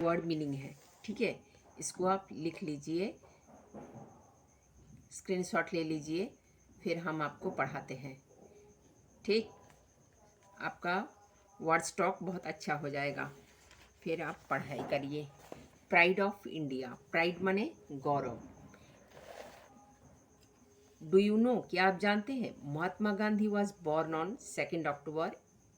Word meaning है, ठीक है। इसको आप लिख लीजिए, स्क्रीनशॉट ले लीजिए, फिर हम आपको पढ़ाते हैं, ठीक। आपका वर्ड स्टॉक बहुत अच्छा हो जाएगा, फिर आप पढ़ाई करिए। प्राइड ऑफ इंडिया, प्राइड माने गौरव। डू यू नो, क्या आप जानते हैं, Mahatma Gandhi was born on 2 अक्टूबर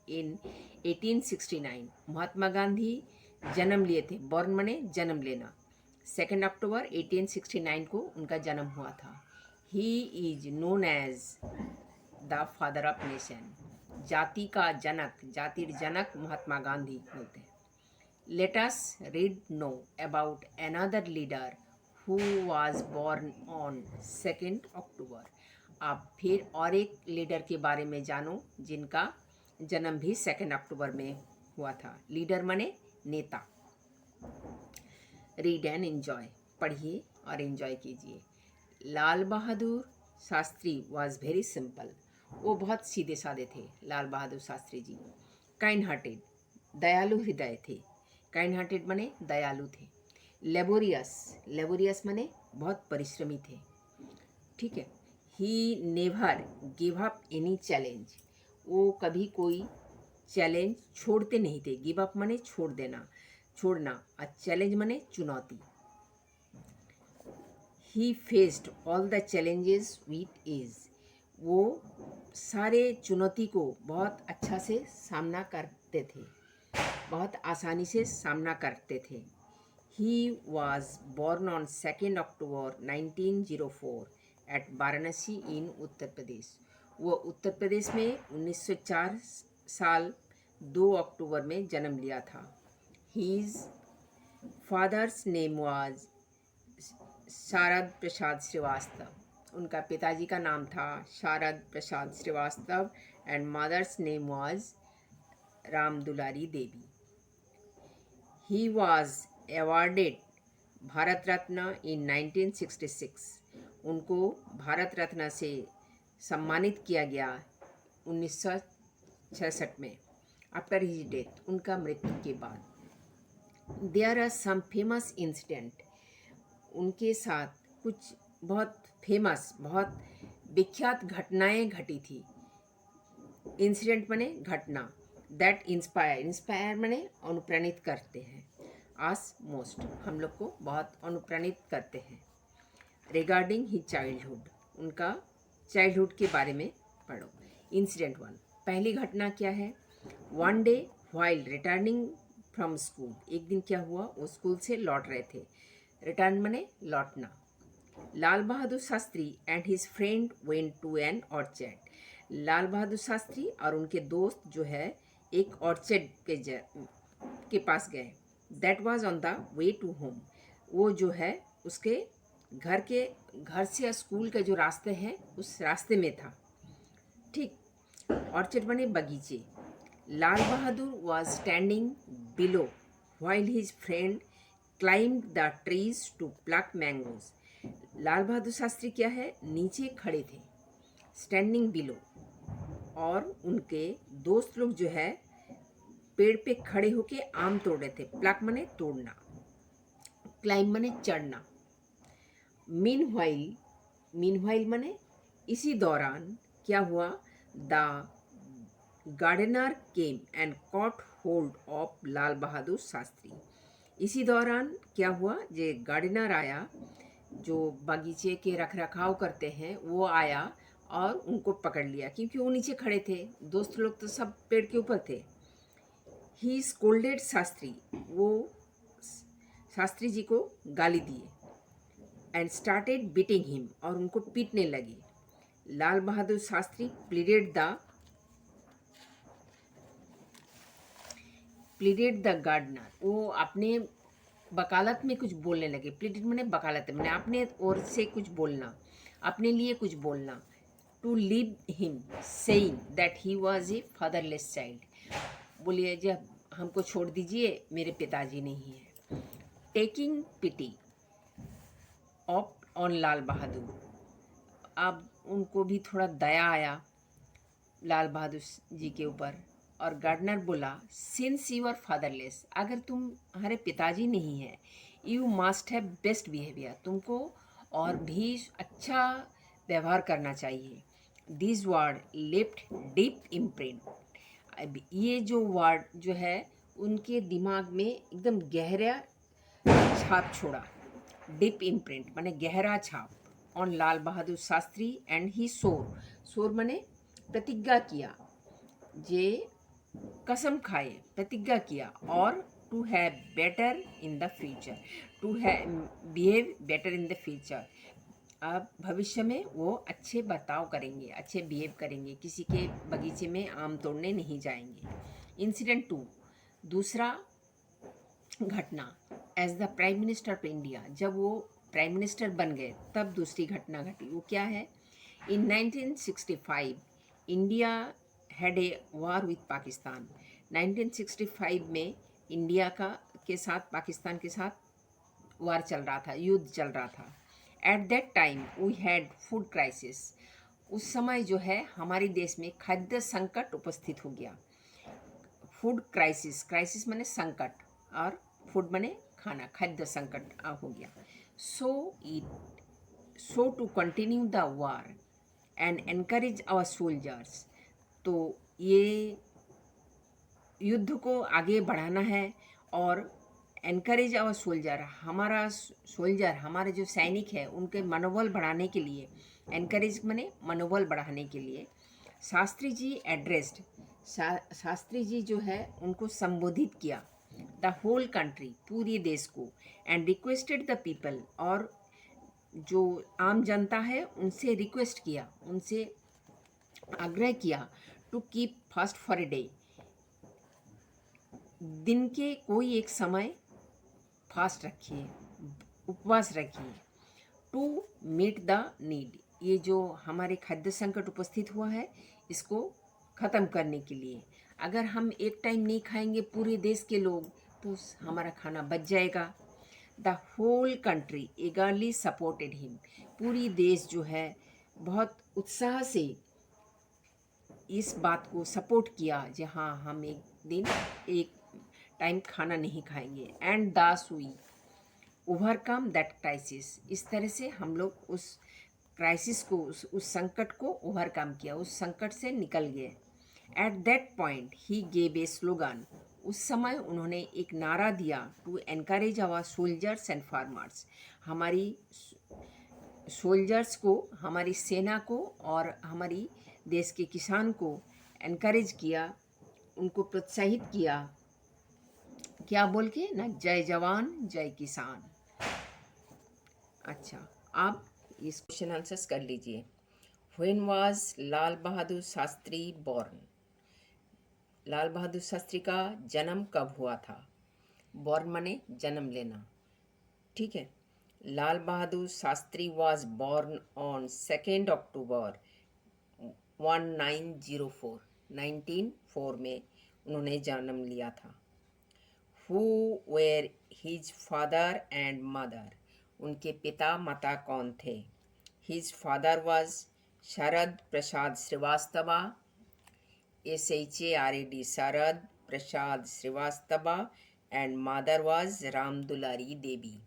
इन 1869। महात्मा गांधी जन्म लिए थे, बॉर्न माने जन्म लेना, 2 अक्टूबर 1869 को उनका जन्म हुआ था। He is known as the father of nation, जाति का जनक, जातिर जनक महात्मा गांधी होते हैं। Let us read now about another leader who was born on 2 अक्टूबर। आप फिर और एक लीडर के बारे में जानो जिनका जन्म भी 2 अक्टूबर में हुआ था। लीडर माने नेता। रीड एंड एंजॉय, पढ़िए और एंजॉय कीजिए। लाल Bahadur Shastri was very simple, वो बहुत सीधे साधे थे, लाल बहादुर शास्त्री जी। काइंड हार्टेड, दयालु हृदय थे, काइंड हार्टेड माने दयालु थे। लेबोरियस, लेबोरियस माने बहुत परिश्रमी थे, ठीक है। He never give up any challenge, वो कभी कोई चैलेंज छोड़ते नहीं थे। गिव अप माने छोड़ देना, छोड़ना, और चैलेंज माने चुनौती। He faced all the challenges with ease, वो सारे चुनौती को बहुत अच्छा से सामना करते थे, बहुत आसानी से सामना करते थे। He was born on 2 October 1904 at Varanasi in Uttar Pradesh. वो उत्तर प्रदेश में 1904 साल 2 अक्टूबर में जन्म लिया था। His father's name was Sharad Prasad Srivastava, उनका पिताजी का नाम था Sharad Prasad Srivastava and mother's name was Ram Dulari Devi. He was awarded Bharat Ratna in 1966, उनको भारत रत्न से सम्मानित किया गया 1966 में, आफ्टर हिज डेथ, उनका मृत्यु के बाद। There are some famous incident, उनके साथ कुछ बहुत फेमस, बहुत विख्यात घटनाएं घटी थी। इंसिडेंट माने घटना, दैट इंस्पायर, इंस्पायर माने अनुप्राणित करते हैं, आस मोस्ट, हम लोग को बहुत अनुप्राणित करते हैं। रिगार्डिंग ही चाइल्डहुड, उनका चाइल्डहुड के बारे में पढ़ो। इंसिडेंट 1, पहली घटना क्या है। One day while returning from school, एक दिन क्या हुआ, वो स्कूल से लौट रहे थे। रिटर्न माने लौटना। Lal Bahadur Shastri and his friend went to an orchard, Lal Bahadur Shastri और उनके दोस्त जो है एक ऑर्चर्ड के पास गए। That was on the way to home, वो जो है उसके घर से स्कूल के जो रास्ते हैं उस रास्ते में था, ठीक। ऑर्चर्ड बने बगीचे। Lal Bahadur was standing below while his friend climbed the trees to pluck mangoes, Lal Bahadur Shastri क्या है, नीचे खड़े थे, स्टैंडिंग बिलो, और उनके दोस्त लोग जो है पेड़ पे खड़े होके आम तोड़ रहे थे। प्लक माने तोड़ना, क्लाइम माने चढ़ना। मीनवाइल माने इसी दौरान क्या हुआ, the gardener came and caught hold of Lal Bahadur Shastri, इसी दौरान क्या हुआ, जो गार्डनर आया, जो बगीचे के रख रखाव करते हैं, वो आया और उनको पकड़ लिया, क्योंकि वो नीचे खड़े थे, दोस्त लोग तो सब पेड़ के ऊपर थे। ही स्कोल्डेड शास्त्री, वो शास्त्री जी को गाली दिए। एंड स्टार्टेड बीटिंग हिम, और उनको पीटने लगे। लाल Bahadur Shastri pleaded the gardener, वो अपने वकालत में कुछ बोलने लगे। प्लीडेड मैंने वकालत मैंने अपने ओर से कुछ बोलना, अपने लिए कुछ बोलना। To leave him saying that he was a fatherless child, बोलिए जब हमको छोड़ दीजिए, मेरे पिताजी नहीं है। Taking pity of on Lal Bahadur, अब उनको भी थोड़ा दया आया लाल बहादुर जी के ऊपर, और गार्डनर बोला, सिंस यू आर फादरलेस, अगर तुम्हारे पिताजी नहीं हैं, you must have best behaviour, तुमको और भी अच्छा व्यवहार करना चाहिए। This word left deep imprint, अब ये जो वर्ड जो है उनके दिमाग में एकदम गहरा छाप छोड़ा। डीप इम्प्रिंट माने गहरा छाप। On Lal Bahadur Shastri and he सोर माने प्रतिज्ञा किया, जे कसम खाए, प्रतिज्ञा किया, और to have better in the future, to have behave better in the future, अब भविष्य में वो अच्छे बर्ताव करेंगे, अच्छे बिहेव करेंगे, किसी के बगीचे में आम तोड़ने नहीं जाएंगे। इंसिडेंट 2, दूसरा घटना, as the prime minister of India, जब वो प्राइम मिनिस्टर बन गए तब दूसरी घटना घटी। वो क्या है? इन 1965 India had a war with Pakistan. 1965 में इंडिया के साथ पाकिस्तान के साथ वार चल रहा था, युद्ध चल रहा था। At that time we had food crisis, उस समय जो है हमारे देश में खाद्य संकट उपस्थित हो गया। फूड क्राइसिस, क्राइसिस माने संकट, और फूड माने खाना, खाद्य संकट हो गया। So to continue the war and encourage our soldiers, तो ये युद्ध को आगे बढ़ाना है और एनकरेज आवर सोल्जर, हमारा सोल्जर, हमारे जो सैनिक है उनके मनोबल बढ़ाने के लिए, एनकरेज माने मनोबल बढ़ाने के लिए, शास्त्री जी एड्रेस्ड, शास्त्री जी जो है उनको संबोधित किया, द होल कंट्री, पूरे देश को, एंड रिक्वेस्टेड द पीपल, और जो आम जनता है उनसे रिक्वेस्ट किया, उनसे आग्रह किया, to keep fast for a day, दिन के कोई एक समय फास्ट रखिए, उपवास रखिए, टू मीट द नीड, ये जो हमारे खाद्य संकट उपस्थित हुआ है इसको ख़त्म करने के लिए। अगर हम एक टाइम नहीं खाएंगे पूरे देश के लोग तो हमारा खाना बच जाएगा। The whole country eagerly supported him, पूरी देश जो है बहुत उत्साह से इस बात को सपोर्ट किया, जी हाँ हम एक दिन एक टाइम खाना नहीं खाएंगे। And thus we overcome that crisis, इस तरह से हम लोग उस क्राइसिस को, उस संकट को ओवरकम किया, उस संकट से निकल गए। At that point he gave a slogan, उस समय उन्होंने एक नारा दिया, to encourage our soldiers and farmers, हमारी सोल्जर्स को, हमारी सेना को और हमारी देश के किसान को एनकरेज किया, उनको प्रोत्साहित किया, क्या बोल के ना, जय जवान जय किसान। अच्छा, आप इस क्वेश्चन आंसर्स कर लीजिए। When was Lal Bahadur Shastri born, Lal Bahadur Shastri का जन्म कब हुआ था? बॉर्न माने जन्म लेना, ठीक है। Lal Bahadur Shastri was born on 2 October 1904, 1904 में उन्होंने जन्म लिया था। Who were his father and mother, उनके पिता माता कौन थे? His father was Sharad Prasad Srivastava, SHARAD, Sharad Prasad Srivastava, and mother was Ramdulari Devi.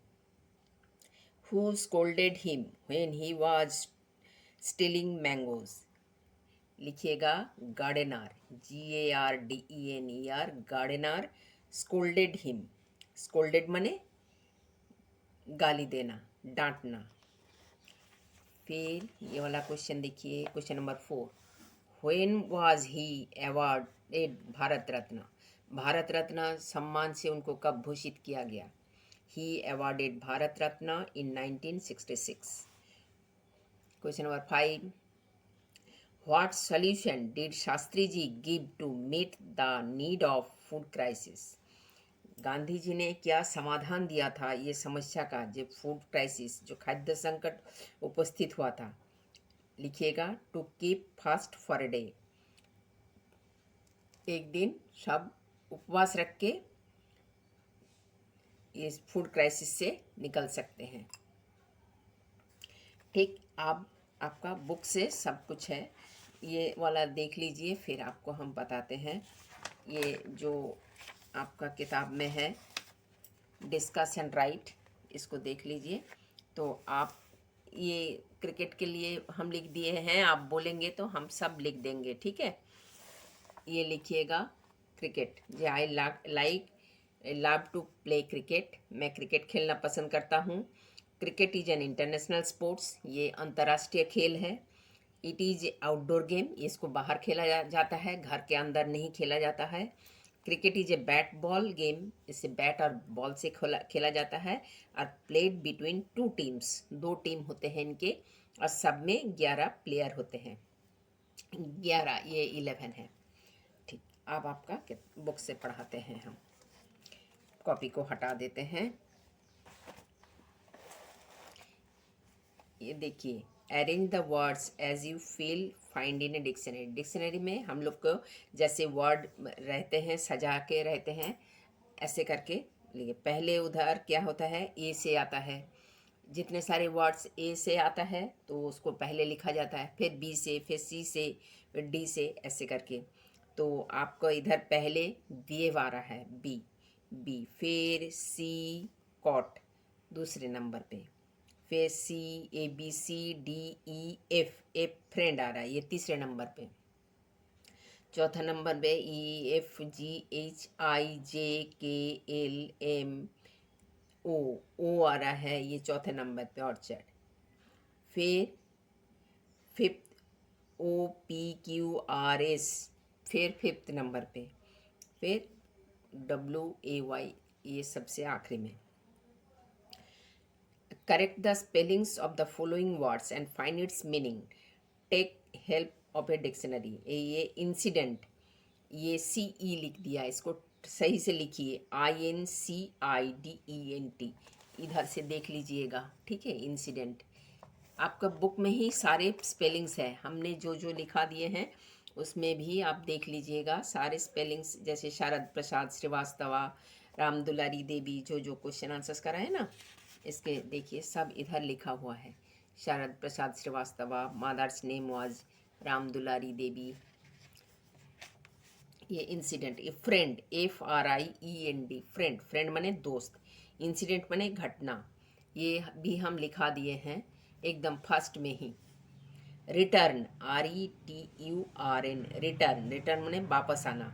Who scolded him when he was stealing mangoes? लिखिएगा gardener, GARDENER, gardener scolded him, scolded माने गाली देना, डांटना। फिर ये वाला क्वेश्चन देखिए, question number 4, When was he awarded Bharat Ratna, Bharat Ratna सम्मान से उनको कब घोषित किया गया? He awarded Bharat Ratna in 1966. Question number 5, what solution did Shastri ji give to meet the need of food crisis? Gandhi ji ने क्या समाधान दिया था ये समस्या का, जो फूड क्राइसिस, जो खाद्य संकट उपस्थित हुआ था? लिखिएगा to keep fast for a day, एक दिन सब उपवास रख के इस फूड क्राइसिस से निकल सकते हैं। ठीक, आप आपका बुक से सब कुछ है, ये वाला देख लीजिए, फिर आपको हम बताते हैं ये जो आपका किताब में है डिस्कस एंड राइट, इसको देख लीजिए। तो आप ये क्रिकेट के लिए हम लिख दिए हैं, आप बोलेंगे तो हम सब लिख देंगे, ठीक है। ये लिखिएगा क्रिकेट, जे I like love to play cricket, मैं क्रिकेट खेलना पसंद करता हूँ। Cricket is an international sports, ये अंतर्राष्ट्रीय खेल है। इट इज़ आउटडोर गेम, इसको बाहर खेला जाता है, घर के अंदर नहीं खेला जाता है। Cricket is a bat ball game, इसे बैट और बॉल से खेला जाता है। और प्लेड बिटवीन टू टीम्स, दो टीम होते हैं इनके, और सब में 11 प्लेयर होते हैं। 11, ये 11 है। ठीक, अब आपका बुक से पढ़ाते हैं हम। कॉपी को हटा देते हैं। ये देखिए, arrange the words as you feel find in a dictionary. Dictionary में हम लोग को जैसे वर्ड रहते हैं, सजा के रहते हैं, ऐसे करके लिए पहले उधर क्या होता है, ए से आता है। जितने सारे वर्ड्स ए से आता है तो उसको पहले लिखा जाता है, फिर बी से, फिर सी से, फिर डी से, ऐसे करके। तो आपको इधर पहले वेव आ रहा है, बी बी, फिर सी कॉट दूसरे नंबर पे, फिर C, A B C D E F, F friend आ रहा है, ये तीसरे नंबर पे। चौथा नंबर पे E F G H I जे के एल एम ओ, ओ आ रहा है, ये चौथे नंबर पे ऑर्चर्ड। फिर fifth O P Q R S, फिर फिफ्थ नंबर पे, फिर डब्ल्यू ए वाई, ये सबसे आखिरी में। Correct the spellings of the following words and find its meaning, take help of a dictionary. ये इंसिडेंट, ये सी ई लिख दिया, इसको सही से लिखिए, INCIDENT, इधर से देख लीजिएगा, ठीक है। इंसिडेंट आपका बुक में ही सारे स्पेलिंग्स है, हमने जो जो लिखा दिए हैं उसमें भी आप देख लीजिएगा सारे स्पेलिंग्स, जैसे शारद प्रसाद श्रीवास्तवा, राम दुलारी देवी, जो जो क्वेश्चन आंसर्स कराए ना, इसके देखिए सब इधर लिखा हुआ है। Sharad Prasad Srivastava, mother's name was Ram Dulari Devi. ये इंसिडेंट, ये फ्रेंड, FRIEND, फ्रेंड, फ्रेंड माने दोस्त, इंसिडेंट माने घटना, ये भी हम लिखा दिए हैं एकदम फर्स्ट में ही। रिटर्न, RETURN, रिटर्न, रिटर्न माने वापस आना।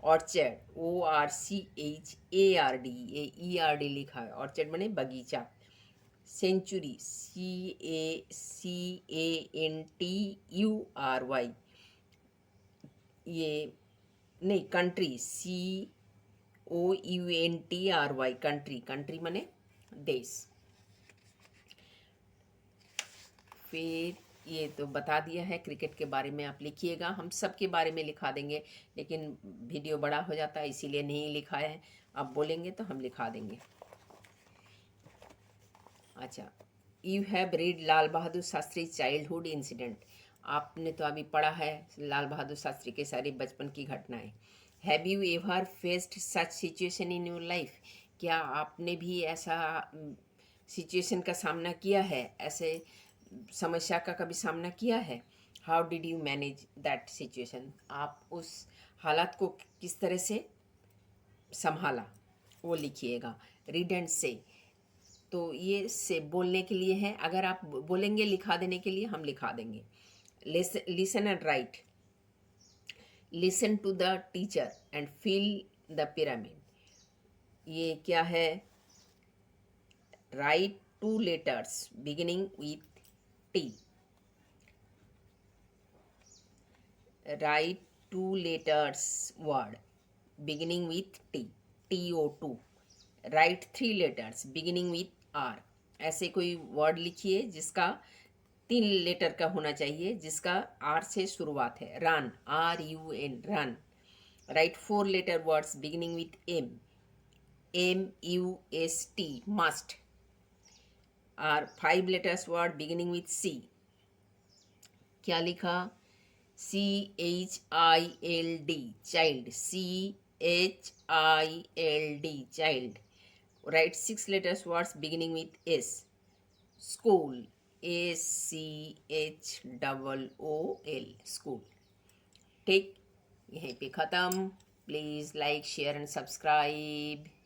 ऑर्चर्ड, ORCHARD, ये ERD लिखा है, ऑर्चर्ड माने बगीचा। सेंचुरी, CACANTURY, ये नहीं, कंट्री, COUNTRY, कंट्री, कंट्री माने देश। फिर ये तो बता दिया है, क्रिकेट के बारे में आप लिखिएगा, हम सब के बारे में लिखा देंगे, लेकिन वीडियो बड़ा हो जाता है इसीलिए नहीं लिखा है, आप बोलेंगे तो हम लिखा देंगे। अच्छा, you have read Lal Bahadur Shastri childhood incident, आपने तो अभी पढ़ा है लाल बहादुर शास्त्री के सारी बचपन की घटनाएं। Have you ever faced such situation in your life, क्या आपने भी ऐसा सिचुएशन का सामना किया है, ऐसे समस्या का कभी सामना किया है। How did you manage that situation, आप उस हालात को किस तरह से संभाला, वो लिखिएगा। रीड एंड से, तो ये से बोलने के लिए है, अगर आप बोलेंगे लिखा देने के लिए हम लिखा देंगे। Listen and write, listen to the teacher and feel the pyramid, ये क्या है। Write two letters beginning with T, write two letters word beginning with T, TO2, write 3 letters beginning with R, ऐसे कोई वर्ड लिखिए जिसका 3 letter का होना चाहिए, जिसका R से शुरुआत है। Run, RUN, run. Write 4 letter words beginning with M, MUST, must. और 5 letters word beginning with C, क्या लिखा, CHILD, child, CHILD, child. Write 6 letters words beginning with S, school, SCHOOL, school. ठीक, यहीं पे ख़त्म। Please like, share and subscribe.